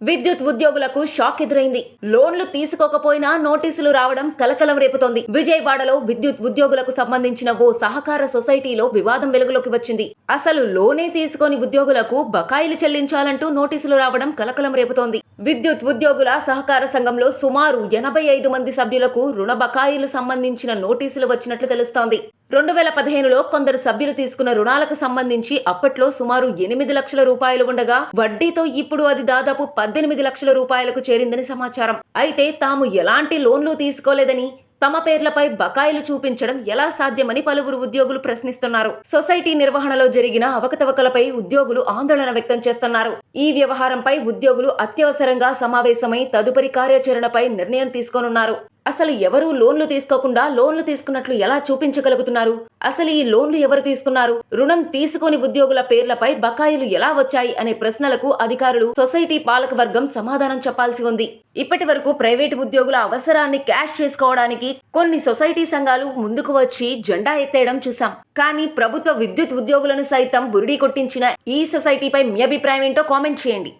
విద్యుత్ ఉద్యోగులకు షాక్ ఎదురైంది. లోన్లు తీసుకోకపోయినా నోటీసులు రావడం కలకలం రేపుతోంది. విజయవాడలో విద్యుత్ ఉద్యోగులకు సంబంధించిన ఓ సహకార సొసైటీలో వివాదం వెలుగులోకి వచ్చింది. అసలు లోనే తీసుకోని ఉద్యోగులకు బకాయిలు చెల్లించాలంటూ నోటీసులు రావడం కలకలం రేపుతోంది. విద్యుత్ ఉద్యోగుల సహకార సంఘంలో సుమారు 85 మంది సభ్యులకు రుణ బకాయిలు సంబంధించిన నోటీసులు వచ్చినట్లు తెలుస్తోంది. 2015లో కొందరు సభ్యులు తీసుకున్న రుణాలకు సంబంధించి అప్పట్లో సుమారు 8 లక్షల రూపాయలు ఉండగా వడ్డీతో ఇప్పుడు అది దాదాపు 18 లక్షల రూపాయలకు చేరిందని సమాచారం. అయితే తాము ఎలాంటి లోన్లు తీసుకోలేదని, తమ పేర్లపై బకాయిలు చూపించడం ఎలా సాధ్యమని పలువురు ఉద్యోగులు ప్రశ్నిస్తున్నారు. సొసైటీ నిర్వహణలో జరిగిన అవకతవకలపై ఉద్యోగులు ఆందోళన వ్యక్తం చేస్తున్నారు. ఈ వ్యవహారంపై ఉద్యోగులు అత్యవసరంగా సమావేశమై తదుపరి కార్యాచరణపై నిర్ణయం తీసుకోనున్నారు. అసలు ఎవరూ లోన్లు తీసుకోకుండా లోన్లు తీసుకున్నట్లు ఎలా చూపించగలుగుతున్నారు? అసలు ఈ లోన్లు ఎవరు తీసుకున్నారు? రుణం తీసుకోని ఉద్యోగుల పేర్లపై బకాయిలు ఎలా వచ్చాయి అనే ప్రశ్నలకు అధికారులు, సొసైటీ పాలక వర్గం సమాధానం చెప్పాల్సి ఉంది. ఇప్పటి వరకు ప్రైవేటు ఉద్యోగుల అవసరాన్ని క్యాష్ చేసుకోవడానికి కొన్ని సొసైటీ సంఘాలు ముందుకు వచ్చి జెండా ఎత్తేయడం చూసాం. కానీ ప్రభుత్వ విద్యుత్ ఉద్యోగులను సైతం బురిడీ కొట్టించిన ఈ సొసైటీపై మీ అభిప్రాయం ఏంటో కామెంట్ చేయండి.